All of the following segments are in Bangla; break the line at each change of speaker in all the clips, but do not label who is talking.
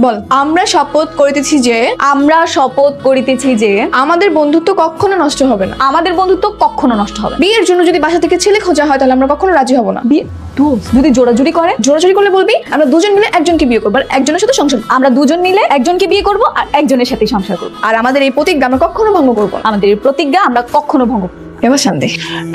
বল। আমরা শপথ করিতেছি যে আমাদের বন্ধুত্ব কখনো নষ্ট হবে না।
আমাদের বন্ধুত্ব কখনো নষ্ট হবে না।
বিয়ের জন্য যদি বাসা থেকে ছেলে খোঁজা হয় তাহলে আমরা কখনো রাজি হব না।
বিয়ে দোস্ত যদি জোড়াজুড়ি করে,
জোরাজুরি করলে বলবি আমরা দুজন মিলে একজনকে বিয়ে করবো আর একজনের সাথে সংসার করবো।
আমরা দুজন মিলে একজনকে বিয়ে করব আর একজনের সাথে সংসার করব।
আর আমাদের এই প্রতিজ্ঞা আমরা কখনো ভঙ্গ করবো না।
আমাদের এই প্রতিজ্ঞা আমরা কখনো ভঙ্গ করব না।
এবার শান্তি।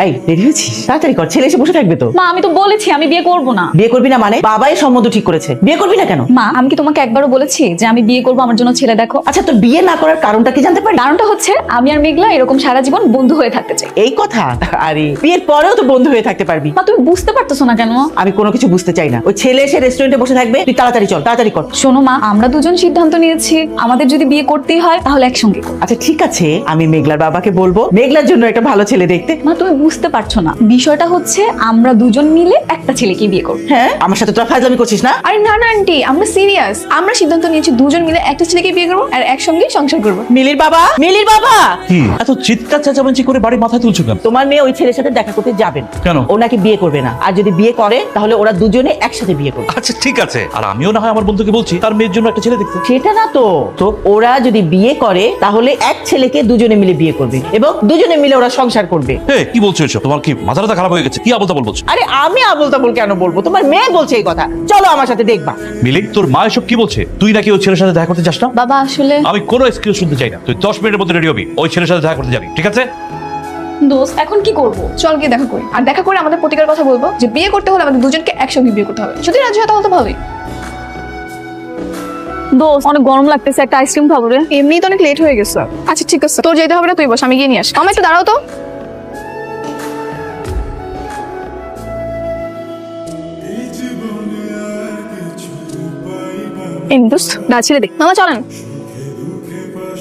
এই রেডি হয়েছিস? তাড়াতাড়ি কর, ছেলে এসে বসে থাকবে তো।
মা আমি তো বলেছি আমি বিয়ে করব না।
বিয়ে করবি না মানে? বাবাই সম্বন্ধ ঠিক করেছে, বিয়ে করবি না কেন?
মা আমি কি তোমাকে একবারও বলেছি যে আমি বিয়ে করব, আমার জন্য ছেলে দেখো?
আচ্ছা, তোর বিয়ে না করার কারণটা কি জানতে পারি?
কারণটা হচ্ছে আমি আর মেঘলা এরকম সারা জীবন বন্ধু হয়ে থাকতে চাই।
এই কথা? আরে বিয়ের পরেও তো বন্ধু হয়ে থাকতে পারবি।
মা তুমি বুঝতে পারতেছো না কেন?
আমি কোনো কিছু বুঝতে চাই না। ওই ছেলে এসে রেস্টুরেন্টে বসে থাকবে, তুই তাড়াতাড়ি চল, তাড়াতাড়ি কর।
শোনো মা, আমরা দুজন সিদ্ধান্ত নিয়েছি আমাদের যদি বিয়ে করতেই হয় তাহলে একসঙ্গে করব।
আচ্ছা ঠিক আছে, আমি মেঘলার বাবাকে বলবো মেঘলার জন্য একটা ভালো ছেলে দেখতে।
মা তুমি বুঝতে পারছো না, বিষয়টা হচ্ছে আমরা দুজন মিলে একটা ছেলেকে বিয়ে করব।
হ্যাঁ, আমার সাথে তোরা ফাজলামি করছিস না?
আরে না না আন্টি, আমরা সিরিয়াস। আমরা সিদ্ধান্ত নিয়েছি দুজন মিলে একটা ছেলেকে বিয়ে করবো আর একসঙ্গে সংসার করবো।
মিলির বাবা, মিলির বাবা,
কি এত চিৎকার চেঁচামেচি করে বাড়ি মাথায় তুলছো কেন?
তোমার মেয়ে ওই ছেলের সাথে দেখা করতে যাবেন।
কেন?
ও নাকি বিয়ে করবে না, আর যদি বিয়ে করে তাহলে ওরা দুজনে একসাথে বিয়ে করবে।
আচ্ছা ঠিক আছে, আর আমিও না হয় আমার বন্ধুকে বলছি তার মেয়ের জন্য একটা ছেলে দেখতে।
সেটা না তো, তো ওরা যদি বিয়ে করে তাহলে এক ছেলেকে দুজনে মিলে বিয়ে করবে এবং দুজনে মিলে ওরা সংসার করবে।
কি বলছো এসব? তোমার কি মাথাটা খারাপ হয়ে গেছে? কি আবল তাবল বলছো?
আরে আমি আবল তাবল কেন বলবো? তোমার মেয়ে বলছে এই কথা, চলো আমার সাথে দেখবা।
মিলি, তোর মা এসব কি বলছে? তুই নাকি ওই ছেলের সাথে দেখা করতে চাস না?
বাবা আসলে
আমি কোনো এক্সকিউজ শুনতে চাই না। তুই 10 মিনিটের মধ্যে রেডি হবি, ওই ছেলের সাথে দেখা করতে যাবি, ঠিক আছে?
দোস্ত এখন কি করব?
চল গিয়ে দেখা করি, আর দেখা করে আমাদের প্রতিকার কথা বলবো যে বিয়ে করতে হলে আমাদের দুজনকে একসঙ্গে বিয়ে করতে হবে। যদি রাজি হয় তাহলে তো ভালোই।
দোস্ত অনেক গরম লাগতেছে, একটা আইসক্রিম খাবো রে।
এমনি তো অনেক লেট হয়ে গেছে। আচ্ছা ঠিক আছে, তোর যেতে হবে না, তুই বস, আমি গিয়ে নিয়ে আসি। আমার একটু দাঁড়াও তো। এই দোস্ত না ছেলে দেখ। মামা চলেন।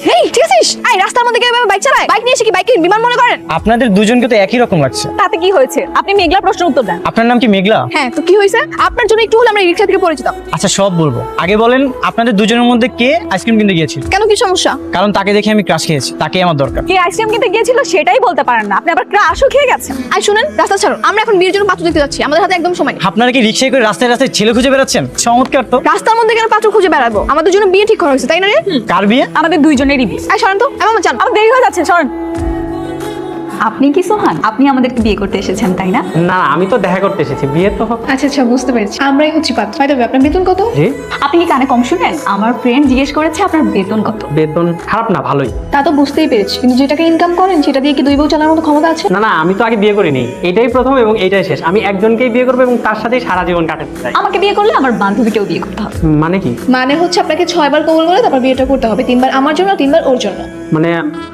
হেই ঠিক আছিস? এই রাস্তার মধ্যে কেউ এভাবে বাইক চালায়? বাইক নিয়ে এসে কি বাইক বিমান মনে করেন?
আপনাদের দুজনকে তো একই রকম লাগছে।
তাতে কি হয়েছে? আপনি মেঘলার প্রশ্নের উত্তর দেন।
আপনার নাম কি মেঘলা?
হ্যাঁ তো কি হয়েছে? আপনার জন্য একটু হলে আমরা রিক্সা থেকে পরিচিত।
আচ্ছা সব বলবো, আগে বলেন আপনাদের দুজনের মধ্যে কে আইসক্রিম কিনতে গিয়েছিল?
কেন, কি সমস্যা?
কারণ তাকে দেখে আমি ক্রাশ খেয়েছি, তাকেই আমার দরকার।
কে আইসক্রিম কিনতে গিয়েছিল সেটাই বলতে পারেন না, আপনি আবার ক্রাশও খেয়ে গেছেন।
আর শুনেন, রাস্তা ছাড়ুন, আমরা এখন বিয়ের জন্য পাত্র দেখতে যাচ্ছি, আমাদের হাতে একদম সময় নেই।
আপনারা কি রিক্সায় করে রাস্তায় রাস্তায় ছেলে খুঁজে বেড়াচ্ছেন? চমৎকার তো।
রাস্তার মধ্যে কেন পাত্র খুঁজে বেড়াবো? আমাদের জন্য বিয়ে ঠিক করা হয়েছে, তাই না রে?
কার বিয়ে?
আমাদের দুইজনেরই বিয়ে।
এই সরেন তো, এমন চান।
আমার দেরি হয়ে যাচ্ছে, সরেন। আপনি কি সোহান? আপনি আমাদেরকে বিয়ে করতে এসেছেন তাই না?
না, আমি তো দেখা করতে এসেছি, বিয়ে তো হবে।
আচ্ছা আচ্ছা বুঝতে পেরেছি, আমরাই হচ্ছি পাত্র। ভাই তবে আপনার বেতন কত?
জি,
আপনি কি কানে কম শুনেন? আমার ফ্রেন্ড জিজ্ঞেস করেছে আপনার বেতন কত।
বেতন খারাপ না, ভালোই।
তা তো বুঝতেই পেরেছি, কিন্তু যে টাকা ইনকাম করেন সেটা দিয়ে কি দুই বউ চালানোর মতো ক্ষমতা আছে?
না না, আমি তো আগে বিয়ে করিনি, এটাই প্রথম এবং এটাই শেষ। আমি একজনকেই বিয়ে করবো এবং তার সাথেই সারা জীবন কাটাতে চাই।
আমাকে বিয়ে করলে আমার বান্ধবীকেও বিয়ে করতে হবে।
মানে কি?
মানে হচ্ছে আপনাকে 6 বার কবুল বলে তারপর বিয়েটা করতে হবে, 3 বার আমার জন্য, 3 বার ওর জন্য।
মানে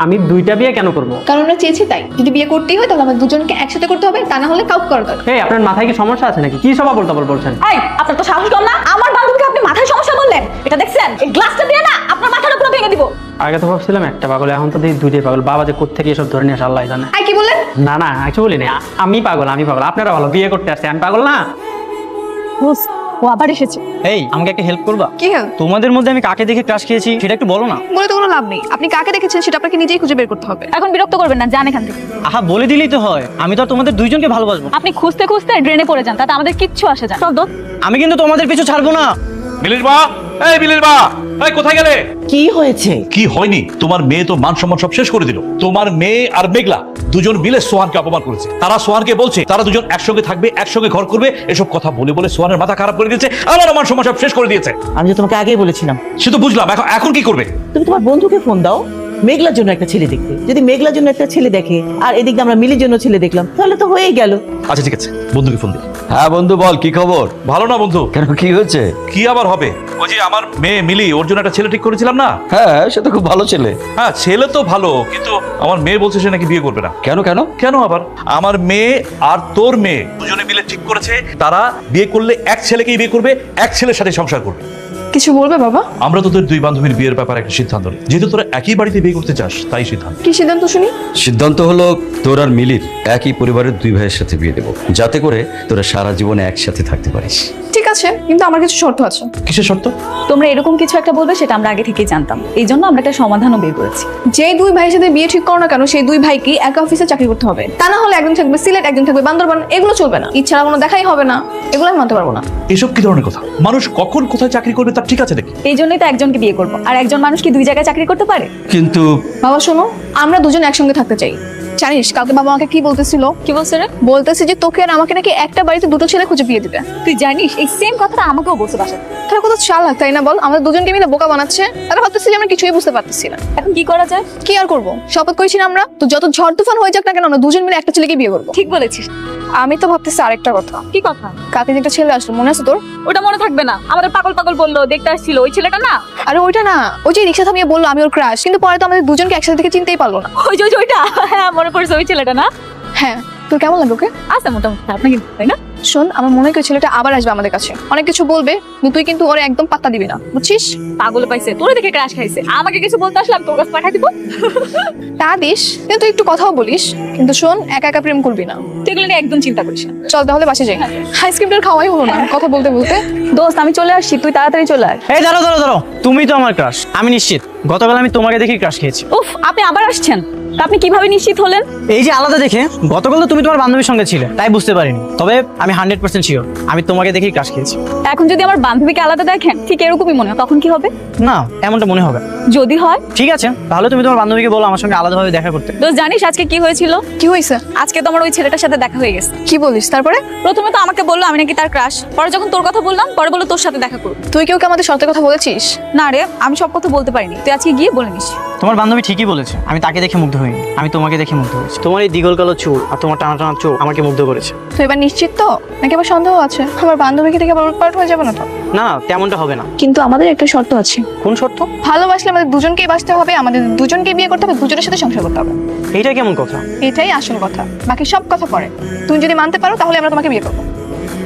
আমি দুইটা বিয়ে কেন করবো?
কারণ আমরা চেয়েছি তাই। যদি বিয়ে করতেই হয় তাহলে আমাদের দুজনকে একসাথে করতে হবে, তা না হলে কাউকে করা দরকার।
এই আপনার মাথায় কি সমস্যা আছে নাকি? কি সব আবল তাবল বলছেন?
এই আপনার তো সাহস কম না? আমার বান্ধবীকে আপনি মাথায় সমস্যা বললেন? এটা দেখছেন? এই গ্লাসটা দিয়ে না আপনার মাথার উপরে ভেঙে দিব।
আগে তো ভাবছিলাম একটা পাগল, এখন তো দেখি দুইটাই পাগল। বাবা যে কোত্থেকে এসব ধরে নিয়ে আসে আল্লাহ জানে।
আই কি বললেন?
না না, কিছু বলিনি। আমি পাগল, আমি পাগল। আপনারা ভালো, বিয়ে করতে আসছে, আমি পাগল না।
ও আবার এসেছে।
এই আমাকে একটা হেল্প করবা?
কি হেল্প?
তোমাদের মধ্যে আমি কাকে দেখে ক্রাশ খেয়েছি সেটা একটু বলো না।
বলে তো কোনো লাভ নেই, আপনি কাকে দেখেছেন সেটা আপনাকে নিজেই খুঁজে বের করতে হবে।
এখন বিরক্ত করবেন না, যান এখান থেকে।
আহা, বলে দিলেই তো হয়। আমি তো আর তোমাদের দুইজনকে ভালোবাসবো।
আপনি খুঁজতে খুঁজতে ড্রেনে পড়ে যান, তাতে আমাদের কিচ্ছু আসে যায় না। চল দোস্ত।
আমি কিন্তু তোমাদের পিছু ছাড়বো না।
মিলির মা, এই মিলির মা, এই কোথায় গেলে?
কি হয়েছে?
কি হয়নি? তোমার মেয়ে তো মান সম্মান সব শেষ করে দিল। তোমার মেয়ে আর মেঘলা দুজন মিলে সোহানকে অপমান করেছে। তারা সোহানকে বলছে তারা দুজন একসঙ্গে থাকবে, একসঙ্গে ঘর করবে, এসব কথা বলে বলে সোহানের মাথা খারাপ করে দিয়েছে, আমার মান সম্মান সব শেষ করে দিয়েছে।
আমি তো তোমাকে আগেই বলেছিলাম।
সে তো বুঝলাম, এখন কি করবে?
তুমি তোমার বন্ধুকে ফোন দাও, মেঘলার জন্য একটা ছেলে দেখতে। যদি মেঘলার জন্য একটা ছেলে দেখে আর এদিক দিয়ে আমরা মিলির জন্য ছেলে দেখলাম, তাহলে তো হয়েই গেল।
আচ্ছা ঠিক আছে, বন্ধুকে ফোন দিই।
হ্যাঁ বন্ধু, বল কি খবর?
ভালো না বন্ধু?
কেন, কি হয়েছে?
কি আবার হবে? ওই যে আমার মেয়ে মিলি, ওর জন্য একটা ছেলে ঠিক করেছিলাম না?
হ্যাঁ, সে তো খুব ভালো ছেলে।
হ্যাঁ ছেলে তো ভালো, কিন্তু আমার মেয়ে বলছে সে নাকি বিয়ে করবে না।
কেন কেন?
কেন আবার? আমার মেয়ে আর তোর মেয়ে দুজনে মিলে ঠিক করেছে তারা বিয়ে করলে এক ছেলেকেই বিয়ে করবে, এক ছেলের সাথে সংসার করবে।
কিছু বলবে বাবা?
আমরা তোদের দুই বান্ধবীর বিয়ের ব্যাপারে একটা সিদ্ধান্ত নিই। যেহেতু তোরা একই বাড়িতে বিয়ে করতে চাস, তাই সিদ্ধান্ত।
কি সিদ্ধান্ত শুনি?
সিদ্ধান্ত হলো তোর আর মিলির একই পরিবারের দুই ভাইয়ের সাথে বিয়ে দেবো, যাতে করে তোরা সারা জীবনে একসাথে থাকতে পারিস।
ঠিক আছে, কিন্তু আমার কিছু শর্ত আছে।
কিসের শর্ত?
তোমরা এরকম কিছু একটা বলবে সেটা আমরা আগে থেকেই জানতাম, এই জন্য আমরা একটা সমাধানও বের করেছি।
যেই দুই ভাইয়ের সাথে বিয়ে ঠিক করো না কেন, সেই দুই ভাইকে এক অফিসে চাকরি করতে হবে। তা না হলে একজন থাকবে সিলেট, একজন থাকবে বান্দরবান, এগুলো চলবে না। ইচ্ছার কোনো দেখাই হবে না, এগুলো আমি মানতে পারবো না।
এসব কি ধরনের কথা? মানুষ কখন কোথায় চাকরি করবে তার ঠিক আছে নাকি?
এই জন্যই তো একজনকে বিয়ে করবো, আর একজন মানুষ কি দুই জায়গায় চাকরি করতে পারে?
কিন্তু
বাবা শোনো, আমরা দুজন একসঙ্গে থাকতে চাই। জানিস কালকে বাবা আমাকে কি বলতেছিল?
কি বলছে রে?
বলতেছে যে তোকে আর আমাকে নাকি একটা বাড়িতে দুটো ছেলে খুঁজে বিয়ে দিবে।
তুই জানিস এই সেম কথাটা আমাকেও বলছে বাসায়।
তারা কত চালাক তাই না বল? আমাদের দুজনকে মিলে বোকা বানাচ্ছে। তারা ভাবতেছে যে আমরা কিছুই বুঝতে পারতেছি না।
এখন কি করা যায়?
কি আর করবো, শপথ করেছি না আমরা, তো যত ঝড় তুফান হয়ে যাক না কেন আমরা দুজন মিলে একটা ছেলেকে বিয়ে করবো।
ঠিক বলেছিস।
আমি তো ভাবতেছি আরেকটা কথা।
কি কথা?
কালকে যে একটা ছেলে আসলো, মনে আছে তোর?
ওটা মনে থাকবে না? আমাদের পাগল পাগল বললো দেখতে আসছিল, ওই ছেলেটা না?
আরে ওইটা না, ওই যে রিক্সা থামিয়ে বললো আমি ওর ক্রাশ, কিন্তু পরে তো আমাদের দুজনকে একসাথে থেকে চিনতেই পারলো না।
ওই যে ওইটা, হ্যাঁ মনে পড়ছে, ওই ছেলেটা না?
হ্যাঁ, তোর কেমন লাগলো ওকে?
আচ্ছা মোটামুটি খারাপ না কিন্তু, তাই না?
শোন, আমার মনে হয় ওই ছেলেটা আবার আসবে আমাদের কাছে, অনেক কিছু বলবে, কিন্তু তুই কিন্তু ওরে একদম পাত্তা দিবি না, বুঝছিস?
পাগল পাইছে, তোরে দেখে ক্রাশ খাইছে, আমাকে কিছু বলতে আসলাম তোর কাছে পাঠাই দিব।
তা দিস, কিন্তু তুই একটু কথাও বলিস, কিন্তু শোন একা একা প্রেম করবি না।
তুই এগুলো নিয়ে একদম চিন্তা করিস না।
চল তাহলে বাসে যাই, আইসক্রিমটা খাওয়াই হলো না কথা বলতে বলতে।
দোস্ত আমি চলে আসছি, তুই তাড়াতাড়ি চলে আয়।
এই দাঁড়াও দাঁড়াও দাঁড়াও, তুমি তো আমার ক্রাশ, আমি নিশ্চিত। গতকাল আমি তোমাকে দেখি ক্রাশ খেয়েছি।
উফ, আপনি আবার আসছেন? তা আপনি কিভাবে নিশ্চিত হলেন?
এই যে আলাদা দেখে, গতকাল তো তুমি তোমার বান্ধবীর সঙ্গে ছিলে, তাই বুঝতে পারিনি। তবে আমি 100% শিওর আমি তোমাকে দেখি ক্রাশ খেয়েছি।
এখন যদি আমার বান্ধবীকে আলাদা দেখেন, ঠিক এরকমই মনে হয়, তখন কি হবে?
না, এমনটা মনে হবে।
যদি হয়?
ঠিক আছে, তাহলে তুমি তোমার বান্ধবীকে বলো আমার সঙ্গে আলাদাভাবে দেখা করতে।
দোস্ত জানিস আজকে কি হয়েছিল?
কি হয়েছে?
আজকে তো আমার ওই ছেলেটার সাথে দেখা হয়ে গেছে।
কি বলিস? তারপরে?
প্রথমে তো আমাকে বললো আমি নাকি তার ক্রাশ, পরে যখন তোর কথা বললাম, পরে বললো তোর সাথে দেখা করবো।
তুই কেউ আমাদের সত্যি কথা বলেছিস?
না রে, আমি সব কথা বলতে পারিনি, তুই আজকে গিয়ে বলে নিস।
তোমার বান্ধবী ঠিকই বলেছে, আমি তাকে দেখে মুগ্ধ হইনি, আমি তোমাকে দেখে মুগ্ধ হয়েছি। তোমার এই দ্বিগল কালো চুল আর তোমার টানা টানা চোখ আমাকে মুগ্ধ করেছে।
তো এবার নিশ্চিত তো, নাকি আবার সন্দেহ আছে? আমার বান্ধবীকে থেকে আবার উৎপাট হয়ে যাবে না তো?
না না, তেমনটা হবে না।
কিন্তু আমাদের একটা শর্ত আছে।
কোন শর্ত?
ভালোবাসলে আমাদের দুজনকেই বাঁচতে হবে, আমাদের দুজনকে বিয়ে করতে হবে, দুজনের সাথে সংসার করতে হবে।
এইটা কেমন কথা?
এটাই আসল কথা, বাকি সব কথা পরে। তুমি যদি মানতে পারো তাহলে আমরা তোমাকে বিয়ে করবো।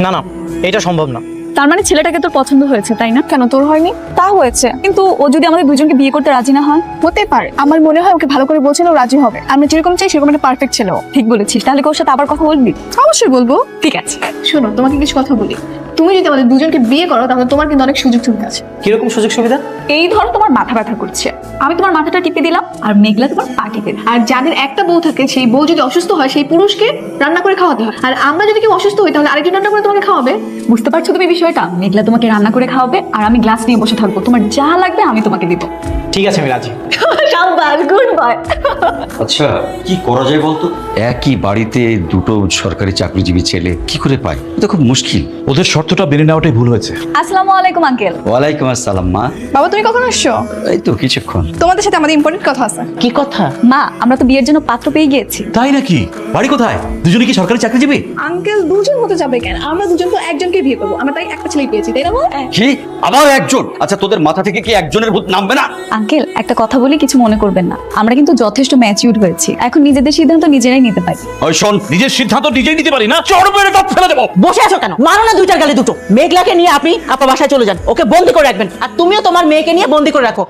না না, এটা সম্ভব না।
তার মানে ছেলেটাকে তোর পছন্দ হয়েছে, তাই না?
কেন, তোর হয়নি?
তা হয়েছে, কিন্তু ও যদি আমাদের দুজনকে বিয়ে করতে রাজি না হয়?
হতে পারে, আমার মনে হয় ওকে ভালো করে বলছিল ও রাজি হবে। আমরা যেরকম চাই সেরকম একটা পারফেক্ট ছেলে ও।
ঠিক বলেছিস, তাহলে কি ওর সাথে আবার কথা বলবি?
অবশ্যই বলবো।
ঠিক আছে।
শোনো, তোমাকে কিছু কথা বলি। তুমি যদি আমাদের দুজনকে বিয়ে করো তাহলে তোমার কিন্তু অনেক সুযোগ সুবিধা আছে।
কিরকম সুযোগ সুবিধা?
এই ধরো তোমার মাথা ব্যথা করছে, আমি তোমার মাথাটা টিপে দিলাম, আর মেঘলা তোমার পা টিপে দিল।
আর যাদের একটা বউ থাকে, সেই বউ যদি অসুস্থ হয় সেই পুরুষকে রান্না করে খাওয়াতে হয়। আর আমরা যদি কেউ অসুস্থ হই তাহলে আরেকজন রান্না করে তোমাকে খাওয়াবে।
বুঝতে পারছো তুমি বিষয়টা? মেঘলা তোমাকে রান্না করে খাওয়াবে, আর আমি গ্লাস নিয়ে বসে থাকবো, তোমার যা লাগবে আমি তোমাকে দিব।
ঠিক আছে, আমি রাজি।
শাবাশ, গুড বয়।
আচ্ছা, কি করা যায় বলতো? একই বাড়িতে দুটো সরকারি চাকরিজীবী ছেলে কি করে পায়? এটা খুব মুশকিল।
ওদের শর্তটা মেনে নেওয়াটাই ভুল হয়েছে।
আসসালামু আলাইকুম আঙ্কেল।
ওয়ালাইকুম আসসালাম মা।
বাবা তুমি কখন আসছো?
এই তো কিছুক্ষণ।
তোমাদের সাথে আমাদের ইম্পর্টেন্ট কথা আছে।
কি কথা?
মা, আমরা তো বিয়ের জন্য পাত্র পেয়ে গিয়েছি।
তাই নাকি? বাড়ি কোথায়? দুজনে কি সরকারি চাকরিজীবী?
আঙ্কেল দুজন হতে যাবে কেন? আমরা দুজন তো একজনকে বিয়ে করবো, আমরা তাই একটা ছেলে পেয়েছি, তাই না?
কি আবার একজন? আচ্ছা, তোদের মাথা থেকে কি একজনের ভূত নামবে না?
আঙ্কেল একটা কথা বলি, কিছু মনে করবেন না, আমরা কিন্তু যথেষ্ট ম্যাচিউরড হয়েছি, এখন নিজেদের সিদ্ধান্ত নিজেরাই নিতে পারি।
ওই শোন, নিজের সিদ্ধান্ত নিজেই নিতে পারি না, চড় মেরে দাঁত ফেলে দেবো।
বসে আছো কেন? মারো না দুইটার গালে দুটো। মেঘলাকে নিয়ে আপনি আপনার বাসায় চলে যান, ওকে বন্দি করে রাখবেন, আর তুমিও তোমার মেয়েকে নিয়ে বন্দি করে রাখো।